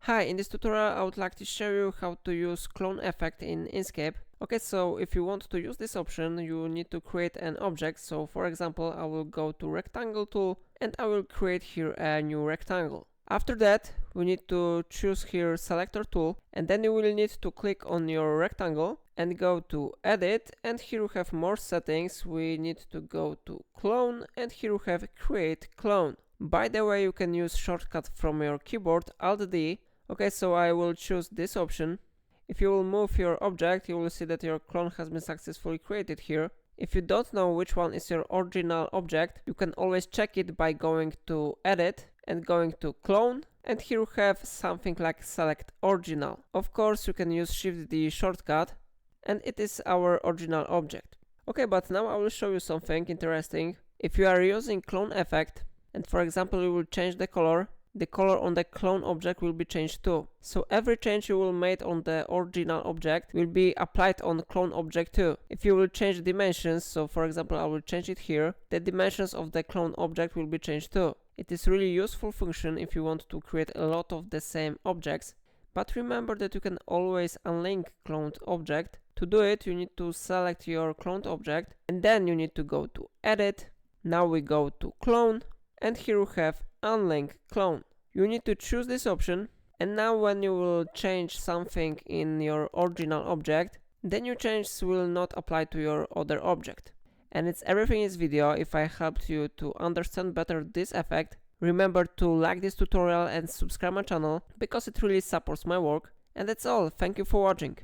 Hi, in this tutorial I would like to show you how to use clone effect in Inkscape. Okay, so if you want to use this option, you need to create an object. So for example, I will go to rectangle tool and I will create here a new rectangle. After that, we need to choose here selector tool, and then you will need to click on your rectangle and go to edit, and here we have more settings. We need to go to clone, and here we have create clone. By the way, you can use shortcut from your keyboard Alt D. Okay, so I will choose this option. If you will move your object, you will see that your clone has been successfully created here. If you don't know which one is your original object, you can always check it by going to edit and going to clone, and here you have something like select original. Of course, you can use Shift D shortcut, and it is our original object. Okay, but now I will show you something interesting. If you are using clone effect, and for example you will change the color on the clone object will be changed too. So every change you will make on the original object will be applied on clone object too. If you will change dimensions, so for example I will change it here, the dimensions of the clone object will be changed too. It is really useful function if you want to create a lot of the same objects, but remember that you can always unlink cloned object. To do it, you need to select your cloned object and then you need to go to edit. Now we go to clone, and here we have unlink clone. You need to choose this option, and now when you will change something in your original object, then your changes will not apply to your other object. And it's everything in this video. If I helped you to understand better this effect, remember to like this tutorial and subscribe my channel because it really supports my work. And that's all. Thank you for watching.